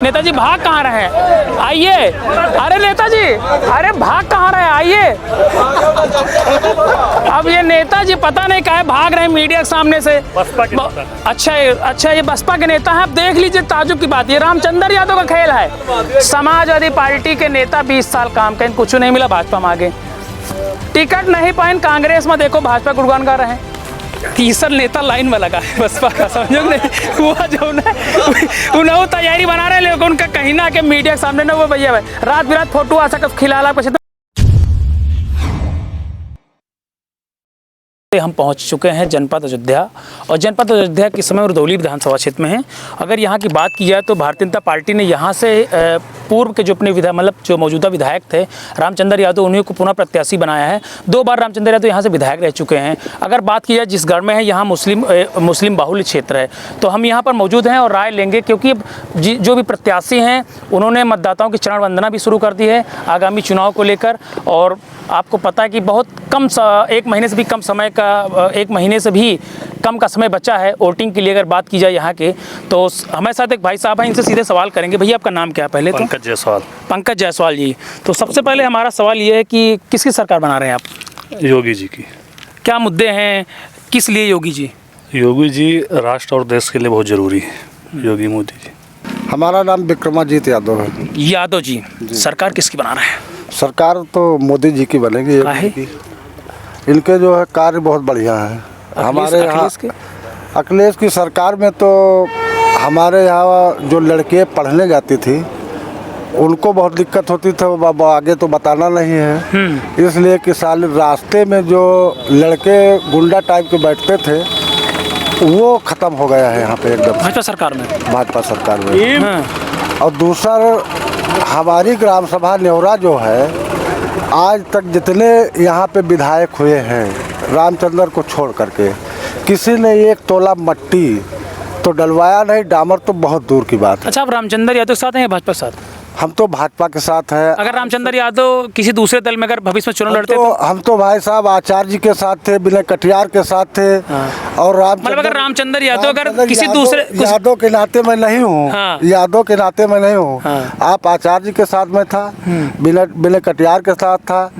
नेताजी भाग कहाँ रहे हैं? आइए। अरे नेताजी, अरे भाग कहाँ रहे हैं? आइए। अब ये नेताजी पता नहीं काहे भाग रहे हैं मीडिया के सामने से। अच्छा ये बसपा के नेता हैं। अब देख लीजिए, ताजुब की बात, ये रामचंद्र यादव का खेल है। समाजवादी पार्टी के नेता 20 साल काम करें, कुछ नहीं मिला, भाजपा में आ गए। टिकट नहीं पाए कांग्रेस में, देखो भाजपा गुणगान गा रहे हैं। तीसरा नेता लाइन में लगा है बसपा का, समझो नहीं हुआ जो उन्हें तैयारी बना रहे, लेकिन उनका कहीं ना के मीडिया के सामने ना वो भैया रात बिरात फोटो आ सक खिलाला कुछ। हम पहुंच चुके हैं जनपद अयोध्या, और जनपद अयोध्या के समय रुदौली विधानसभा क्षेत्र में है। अगर यहाँ की बात की जाए तो भारतीय जनता पार्टी ने यहाँ से पूर्व के जो अपने मतलब जो मौजूदा विधायक थे रामचंद्र यादव, उन्हीं को पुनः प्रत्याशी बनाया है। 2 बार रामचंद्र यादव यहाँ से विधायक रह चुके हैं। अगर बात की जाए जिस घर में है, यहाँ मुस्लिम बाहुल्य क्षेत्र है, तो हम यहाँ पर मौजूद हैं और राय लेंगे, क्योंकि जो भी प्रत्याशी हैं उन्होंने मतदाताओं की चरण वंदना भी शुरू कर दी है आगामी चुनाव को लेकर। और आपको पता है कि बहुत कम 1 महीने से भी कम समय का 1 महीने से भी कम का समय बचा है वोटिंग के लिए। अगर बात की जाए यहाँ के, तो हमारे साथ एक भाई साहब हैं, इनसे सीधे सवाल करेंगे। भैया आपका नाम क्या है पहले? तो पंकज जायसवाल जी। तो सबसे पहले हमारा सवाल ये है कि किसकी सरकार बना रहे हैं आप? योगी जी की। क्या मुद्दे हैं, किस लिए योगी जी? योगी जी राष्ट्र और देश के लिए बहुत जरूरी है। योगी मोदी जी। हमारा नाम विक्रमाजीत यादव है। यादव जी, सरकार किसकी बना रहे हैं? सरकार तो मोदी जी की बनेगी। इनके जो है कार्य बहुत बढ़िया है। हमारे यहाँ अखिलेश की सरकार में तो हमारे यहाँ जो लड़के पढ़ने जाती थी उनको बहुत दिक्कत होती थी, वो आगे तो बताना नहीं है। इसलिए कि साल रास्ते में जो लड़के गुंडा टाइप के बैठते थे वो ख़त्म हो गया है यहाँ पे एकदम भाजपा सरकार में। भाजपा सरकार में। और दूसरा हमारी ग्राम सभा नेवरा जो है, आज तक जितने यहाँ पे विधायक हुए हैं रामचंद्र को छोड़ करके, किसी ने 1 तोला मट्टी तो डलवाया नहीं। डामर तो बहुत दूर की बात है। अच्छा, आप रामचंद्र यादव के साथ हैं या भाजपा के साथ? हम तो भाजपा के साथ हैं। अगर रामचंद्र यादव किसी दूसरे दल में अगर भविष्य में चुनाव लड़ते तो हम तो भाई साहब आचार्य जी के साथ थे, विनय कटियार के साथ थे। और मतलब अगर रामचंद्र यादव अगर किसी दूसरे यादव के नाते मैं नहीं हूँ। यादव के नाते मैं नहीं हूँ। आप आचार्य जी के साथ में था, विनय कटियार के साथ था।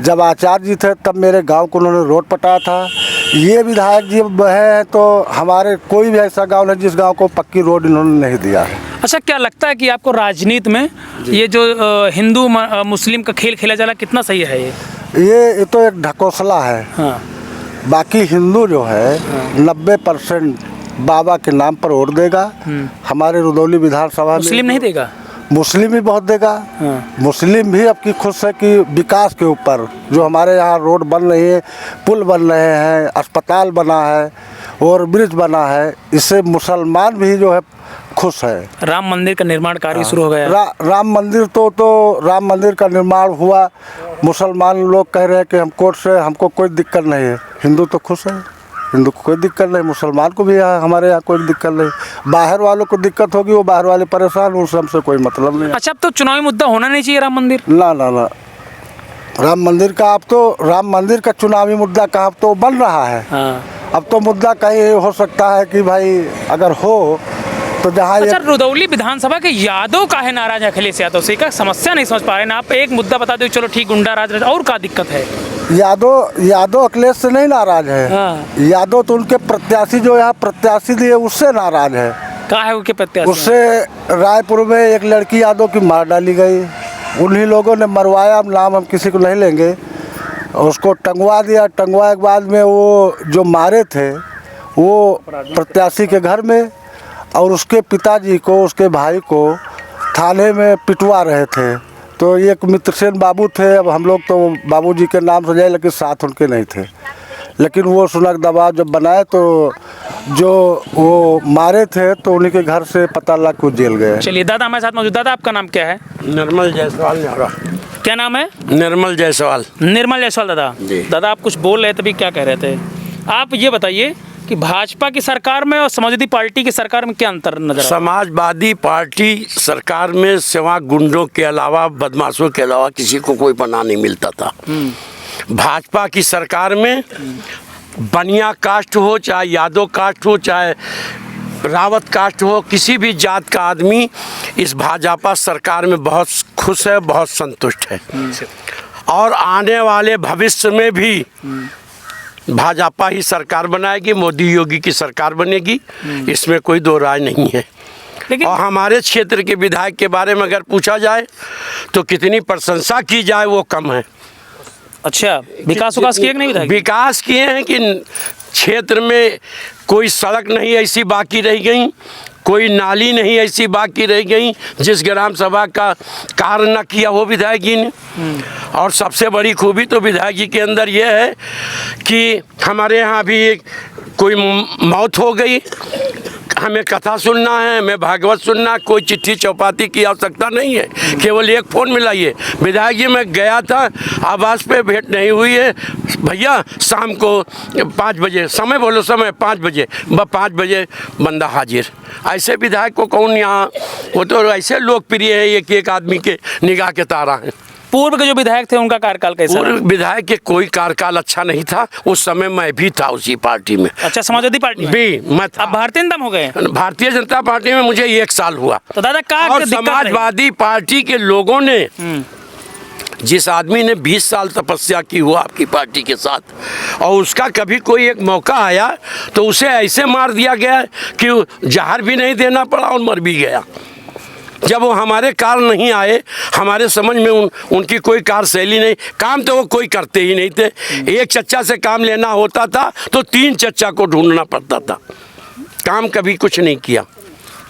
जब आचार्य जी थे तब मेरे गाँव को उन्होंने रोड पटाया था। ये विधायक जी है तो हमारे कोई भी ऐसा गाँव नहीं जिस गाँव को पक्की रोड इन्होंने नहीं दिया है। अच्छा, क्या लगता है कि आपको राजनीति में ये जो हिंदू मुस्लिम का खेल खेला जा रहा है कितना सही है? ये तो एक ढकोसला है। बाकी हिंदू जो है 90% बाबा के नाम पर वोट देगा। हमारे रुदौली विधानसभा में मुस्लिम नहीं देगा? मुस्लिम भी बहुत देगा। मुस्लिम भी अब की खुश है कि विकास के ऊपर जो हमारे यहाँ रोड बन रही है, पुल बन रहे हैं, अस्पताल बना है और ब्रिज बना है, इससे मुसलमान भी जो है खुश है। राम मंदिर का निर्माण कार्य शुरू हो गया। राम मंदिर तो राम मंदिर का निर्माण हुआ। मुसलमान लोग कह रहे हैं कि हमको कोई दिक्कत नहीं है। हिंदू तो खुश है, हिंदू को कोई दिक्कत नहीं, मुसलमान को भी हमारे यहाँ कोई दिक्कत नहीं। बाहर वालों को दिक्कत होगी, वो बाहर वाले परेशान, उनसे हमसे कोई मतलब नहीं। अच्छा, अब तो चुनावी मुद्दा होना नहीं चाहिए राम मंदिर? ना राम मंदिर का राम मंदिर का चुनावी मुद्दा का अब तो बन रहा है। अब तो मुद्दा कहीं हो सकता है कि भाई अगर हो तो जहाँ। अच्छा, रुदौली विधानसभा के यादव काहे नाराज है अखिलेश यादव से? का समस्या नहीं समझ पा रहे ना आप? एक मुद्दा बता दो, चलो ठीक, गुंडा राज, और क्या दिक्कत है? यादव अखिलेश से नहीं नाराज है। यादव तो उनके प्रत्याशी जो यहाँ प्रत्याशी दिए उससे नाराज है। क्या है उनके प्रत्याशी? उससे रायपुर में एक लड़की यादव की मार डाली गई, उन्हीं लोगों ने मरवाया। नाम हम किसी को नहीं लेंगे। उसको टंगवा दिया। टंगवाए के बाद में वो जो मारे थे वो प्रत्याशी के घर में, और उसके पिताजी को, उसके भाई को थाने में पिटवा रहे थे। तो एक मित्रसेन बाबू थे, अब हम लोग तो बाबूजी के नाम से जाए, लेकिन साथ उनके नहीं थे। लेकिन वो सुनक दबाव जब बनाए तो जो वो मारे थे तो उन्हीं के घर से पता लगा कि जेल गए। चलिए, दादा हमारे साथ मौजूद। दादा आपका नाम क्या है? निर्मल जायसवाल। क्या नाम है? निर्मल जायसवाल। निर्मल जायसवाल। दादा आप कुछ बोल रहे थे, तभी क्या कह रहे थे आप? ये बताइए कि भाजपा की सरकार में और समाजवादी पार्टी की सरकार में क्या अंतर नजर? समाजवादी पार्टी सरकार में सिवा गुंडों के अलावा, बदमाशों के अलावा किसी को कोई पनाह नहीं मिलता था। भाजपा की सरकार में बनिया कास्ट हो, चाहे यादव कास्ट हो, चाहे रावत कास्ट हो, किसी भी जात का आदमी इस भाजपा सरकार में बहुत खुश है, बहुत संतुष्ट है। और आने वाले भविष्य में भी भाजपा ही सरकार बनाएगी, मोदी योगी की सरकार बनेगी, इसमें कोई दो राय नहीं है। लेकिन और हमारे क्षेत्र के विधायक के बारे में अगर पूछा जाए तो कितनी प्रशंसा की जाए वो कम है। अच्छा, विकास किए कि नहीं विधायक? विकास किए हैं कि क्षेत्र में कोई सड़क नहीं ऐसी बाकी रह गई, कोई नाली नहीं ऐसी बाकी रह गई जिस ग्राम सभा का कार्य न किया वो विधायक जी ने। और सबसे बड़ी खूबी तो विधायक जी के अंदर ये है कि हमारे यहाँ भी कोई मौत हो गई, हमें कथा सुनना है, हमें भागवत सुनना, कोई चिट्ठी चौपाती की आवश्यकता नहीं है, केवल एक फ़ोन मिलाइए। विधायक जी मैं गया था, आवास पे भेंट नहीं हुई है, भैया शाम को 5 बजे समय बोलो, समय 5 बजे, 5 बजे बंदा हाजिर। ऐसे विधायक को कौन यहाँ, वो तो ऐसे लोकप्रिय है एक एक आदमी के निगाह के तारा हैं। पूर्व के जो विधायक थे उनका कार्यकाल कैसा? पूर्व विधायक के कोई कार्यकाल अच्छा नहीं था, उस समय मैं भी था उसी पार्टी में। अच्छा, समाजवादी पार्टी में? भी मैं था। अब भारतीय जनता में हो गए? भारतीय जनता पार्टी में मुझे 1 साल हुआ। तो दादा क्या और दिक्कत रही? समाजवादी पार्टी के लोगों ने, जिस आदमी ने 20 साल तपस्या की हुआ आपकी पार्टी के साथ, और उसका कभी कोई एक मौका आया तो उसे ऐसे मार दिया गया कि जहर भी नहीं देना पड़ा और मर भी गया। जब वो हमारे कार्य नहीं आए, हमारे समझ में उनकी कोई कार्यशैली नहीं, काम तो वो कोई करते ही नहीं थे। एक चच्चा से काम लेना होता था तो 3 चच्चा को ढूंढना पड़ता था, काम कभी कुछ नहीं किया।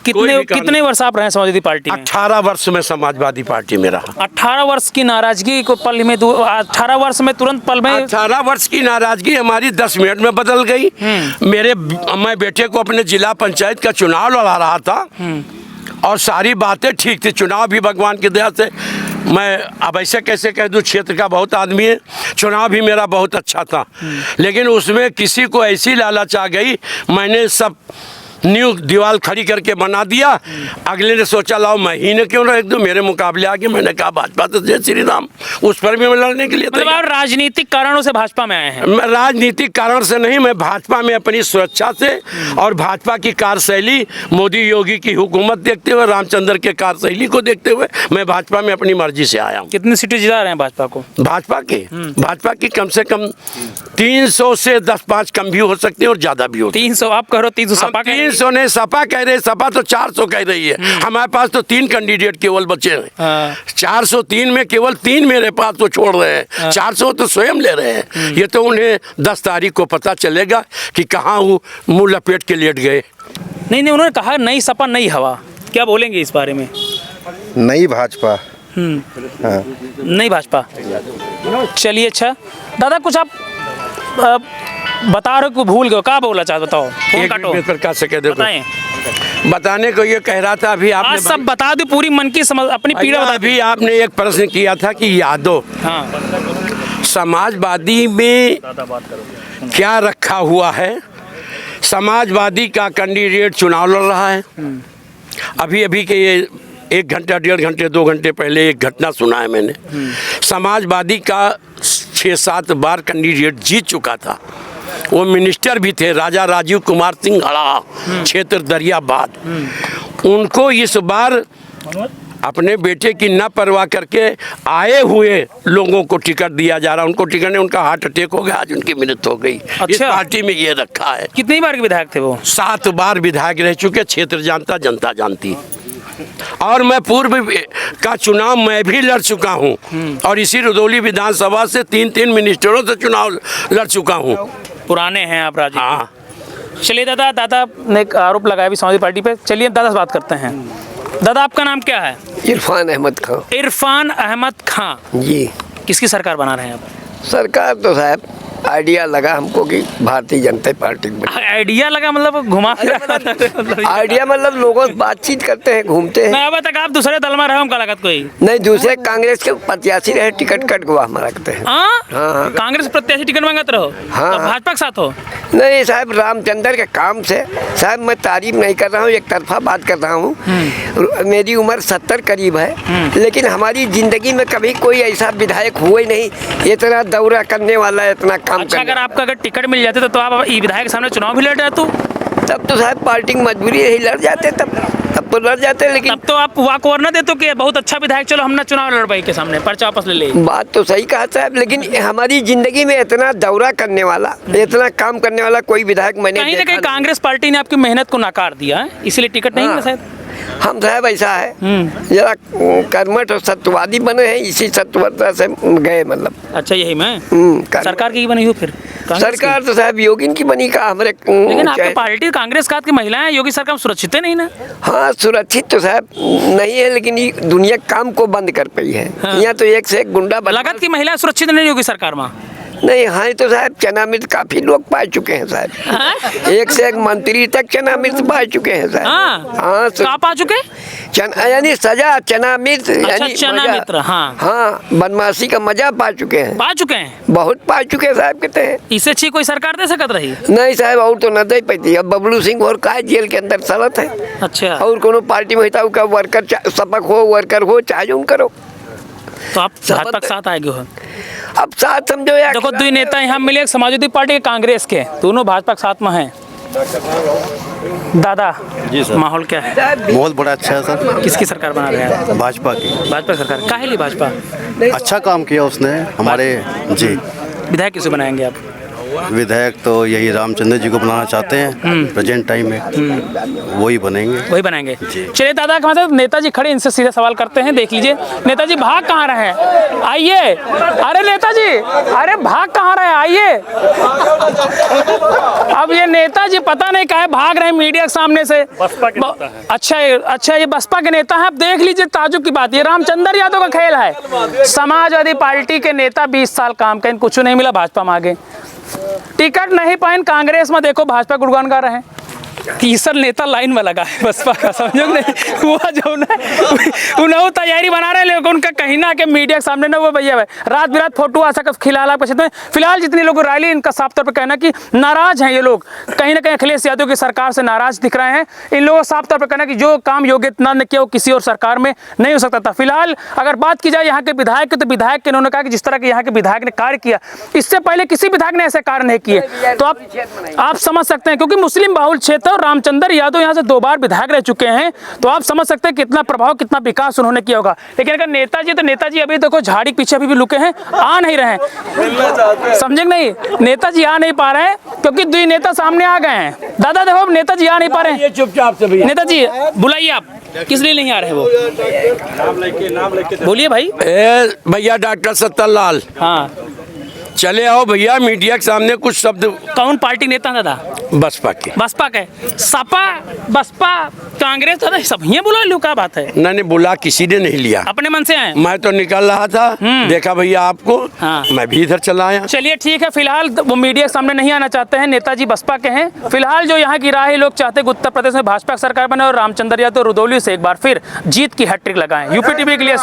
कितने वर्ष आप रहे समाजवादी पार्टी में? 18 वर्ष में समाजवादी पार्टी में रहा। 18 वर्ष की नाराजगी को पल में 18 वर्ष में तुरंत पल में 18 वर्ष की नाराजगी हमारी 10 मिनट में बदल गई। मैं बेटे को अपने जिला पंचायत का चुनाव लड़ा रहा था और सारी बातें ठीक थी, चुनाव भी भगवान की दया से, मैं अब ऐसे कैसे कह दूँ, क्षेत्र का बहुत आदमी है, चुनाव भी मेरा बहुत अच्छा था, लेकिन उसमें किसी को ऐसी लालच आ गई, मैंने सब न्यू दीवार खड़ी करके बना दिया। अगले ने सोचा लाओ मैं ही ने क्यों रख दूं, मेरे मुकाबले आगे। मैंने कहा भाजपा तो जय श्री राम, उस पर भी मैं लड़ने के लिए मतलब आप राजनीतिक कारणों से भाजपा में आए हैं? मैं राजनीतिक कारण से नहीं, मैं भाजपा में अपनी सुरक्षा से और भाजपा की कार्यशैली, मोदी योगी की हुकूमत देखते हुए, रामचंद्र के कार्यशैली को देखते हुए मैं भाजपा में अपनी मर्जी से आया हूँ। कितनी सीटें जिता रहे हैं भाजपा को? भाजपा की कम से कम 300 से 10-5 कम भी हो सकती है और ज्यादा भी हो। 300 आप कह रहे हो? 300 सपा 300 ने सपा कह रहे, सपा तो 400 कह रही है। हमारे पास तो 3 कैंडिडेट केवल बचे हैं। 403 में केवल 3 मेरे पास तो छोड़ रहे हैं, 400 तो स्वयं ले रहे हैं। ये तो उन्हें 10 तारीख को पता चलेगा कि कहाँ वो मुंह लपेट के लेट गए। नहीं, उन्होंने कहा नई सपा नई हवा, क्या बोलेंगे इस बारे में? नई भाजपा। हाँ। नई भाजपा, चलिए। अच्छा दादा, कुछ आप बता रहे हो, भूल गए, क्या बोला चाहते? बताओ, फोन काटो। प्रकाश से कह दो, बताएं। बताने को ये कह रहा था अभी आपने, आज सब बता दो, पूरी मन की समझ, अपनी पीड़ा बता। अभी आपने एक प्रश्न किया था कि यादव, हाँ, समाजवादी में क्या रखा हुआ है। समाजवादी का कैंडिडेट चुनाव लड़ रहा है। अभी के ये 1 घंटा 1.5 घंटे 2 घंटे पहले एक घटना सुना है मैंने। समाजवादी का 6-7 बार कैंडिडेट जीत चुका था, वो मिनिस्टर भी थे, राजा राजीव कुमार सिंह हड़ा, क्षेत्र दरियाबाद। उनको इस बार अपने बेटे की न परवाह करके आए हुए लोगों को टिकट दिया जा रहा है। उनको टिकट नहीं, उनका हार्ट अटैक हो गया, आज उनकी मृत्यु हो गई। अच्छा। इस पार्टी में ये रखा है। कितनी बार के विधायक थे वो? 7 बार विधायक रह चुके, क्षेत्र जानता, जनता जानती। और मैं पूर्व का चुनाव मैं भी लड़ चुका हूं, और इसी रुदौली विधानसभा से 3 मिनिस्टरों से चुनाव लड़ चुका हूं। पुराने हैं आप राजनीति। हाँ। चलिए दादा ने एक आरोप लगाया भी समाजवादी पार्टी पे। चलिए दादा से बात करते हैं। दादा, आपका नाम क्या है? इरफान अहमद खां। इरफान अहमद खां जी। किसकी सरकार बना रहे हैं आप? सरकार तो साहब आइडिया लगा हमको कि भारतीय जनता पार्टी में। आइडिया लगा मतलब घुमा फिरा? आइडिया मतलब लोगों से बातचीत करते हैं, घूमते हैं। अब तक आप दूसरे दल में रहे हो, लागत कोई नहीं, दूसरे कांग्रेस के प्रत्याशी रहे, टिकट कट गवा हमारा कहते हैं। हाँ, कांग्रेस प्रत्याशी टिकट मांगत रहो? हाँ। तो भाजपा के साथ हो? नहीं साहब, रामचंद्र के काम से साहब मैं तारीफ नहीं कर रहा हूँ, एक तरफा बात कर रहा हूँ। मेरी उम्र 70 करीब है, लेकिन हमारी जिंदगी में कभी कोई ऐसा विधायक हुआ ही नहीं, इतना दौरा करने वाला, इतना काम। अच्छा, अगर आपका टिकट मिल जाते तो आप विधायक के सामने चुनाव भी लड़ जाते? तब तो साहब पार्टी की मजबूरी यही लड़ जाते, तब तो लड़ जाते, लेकिन तब तो आप वाक ओवर न देते कि बहुत अच्छा विधायक, चलो हमने चुनाव लड़ पाई के सामने पर्चा वापस ले ले। बात तो सही कहा साहब, लेकिन हमारी जिंदगी में इतना दौरा करने वाला, इतना काम करने वाला कोई विधायक मैंने कहीं ना देखा कहीं कांग्रेस पार्टी ने आपकी मेहनत को नकार दिया है, इसलिए टिकट नहीं मिला शायद। हम साहब ऐसा है जरा कर्मठ और सत्यवादी बने हैं, इसी सत्यवता से गए, मतलब अच्छा यही मैं सरकार की बनी हो फिर कांग्रेस सरकार तो साहब योगी की बनी का हमारे, लेकिन आपकी पार्टी कांग्रेस का की महिलाएं योगी सरकार सुरक्षित है नहीं ना। हाँ सुरक्षित तो साहब नहीं है, लेकिन ये दुनिया काम को बंद कर पाई है। हाँ। यहाँ तो एक से एक गुंडा लागत की महिलाएं सुरक्षित नहीं योगी सरकार में। नहीं, हाँ तो साहब चना मिर्च काफी लोग पा चुके हैं साहब, एक से एक मंत्री तक चना मिर्च पा चुके हैं साहब। हाँ कहाँ पा चुके? चना यानी सजा, चना मिर्च यानी चना मजा। मित्र, हाँ बदमाशी का मजा पा चुके हैं, बहुत पा चुके हैं साहब, कहते हैं। इससे अच्छी कोई सरकार दे सकत रही? नहीं साहब, और तो न दे पाती। अब बबलू सिंह और का जेल के अंदर सड़त है। अच्छा, और कोनो पार्टी में होता का वर्कर सपक हो, वर्कर हो, चाहे जो करो, तो आप भाजपा के साथ आएगे हो? अब साथ समझो यार। देखो दो नेता यहाँ मिले, एक समाजवादी पार्टी के कांग्रेस के, दोनों भाजपा के साथ में हैं। दादा जी सर, माहौल क्या है? माहौल बड़ा अच्छा है सर। किसकी सरकार बना रहे हैं? भाजपा की। भाजपा सरकार काहे लिए? भाजपा अच्छा काम किया उसने हमारे। जी, विधायक किसे बनाएंगे आप? विधायक तो यही रामचंद्र जी को बनाना चाहते हैं प्रेजेंट टाइम में, वही बनेंगे। वही बनाएंगे। चलिए दादा के मतलब नेताजी खड़े, इनसे सीधा सवाल करते हैं। देख लीजिए नेताजी भाग कहाँ रहे हैं, आइए। अरे नेताजी, अरे भाग कहाँ रहे हैं, आइए। अब ये नेताजी पता नहीं काहे भाग रहे हैं मीडिया के सामने से। अच्छा ये बसपा के नेता है। अब देख लीजिए ताजुब की बात, ये रामचंद्र यादव का खेल है। समाजवादी पार्टी के नेता 20 साल काम करें, कुछ नहीं मिला, भाजपा में आ गए, टिकट नहीं पाए। कांग्रेस में देखो भाजपा गुणगान गा रहे हैं। तीसरा नेता लाइन में लगा है बसपा का, समझो नहीं वो जो उन्हें तैयारी बना रहे हैं, लेकिन उनका कहीं ना के मीडिया के सामने ना वो भैया रात बिरात फोटो आ सका खिलाल आपके क्षेत्र में। फिलहाल जितने लोग रैली, इनका साफ तौर पर कहना कि नाराज हैं ये लोग, कहीं ना कहीं अखिलेश यादव की सरकार से नाराज दिख रहे हैं। इन लोगों का साफ तौर पर कहना कि जो काम योगी आदित्यनाथ ने किया वो किसी और सरकार में नहीं हो सकता था। फिलहाल अगर बात की जाए यहाँ के विधायक की, तो विधायक के इन्होंने कहा कि जिस तरह के यहाँ के विधायक ने कार्य किया, इससे पहले किसी विधायक ने ऐसे कार्य नहीं किए। तो आप समझ सकते हैं, क्योंकि मुस्लिम बहुल क्षेत्र रामचंद्र यादव यहाँ से 2 बार विधायक रह चुके हैं, तो आप समझ सकते हैं कितना प्रभाव, कितना विकास उन्होंने किया होगा। लेकिन अगर नेताजी, तो नेताजी अभी देखो झाड़ी के पीछे अभी भी लुके हैं, आ नहीं रहे हैं, समझे नहीं? नेताजी आ नहीं पा रहे हैं क्योंकि 2 नेता सामने आ गए हैं। दादा देखो नेताजी आ नहीं पा रहे हैं, चुपचाप से भैया नेताजी बुलाइए, आप किस लिए नहीं आ रहे वो? बोलिए भाई। भैया डॉक्टर सत्तरलाल, हाँ चले आओ भैया मीडिया के सामने कुछ शब्द। कौन पार्टी नेता दादा? बसपा के। बसपा के, सपा, बसपा, कांग्रेस, दादा सब ये बुला लो, क्या बात है? मैंने बुला, किसी ने नहीं लिया, अपने मन से आए? मैं तो निकल रहा था, देखा भैया आपको, हाँ। मैं भी इधर चला आया। चलिए ठीक है, फिलहाल वो मीडिया के सामने नहीं आना चाहते हैं, नेताजी बसपा के हैं। फिलहाल जो यहाँ की राह है, लोग चाहते हैं उत्तर प्रदेश में भाजपा सरकार बने और रामचंद्र यादव रुदौली से एक बार फिर जीत की हैट्रिक लगाएं। यूपी टीवी के लिए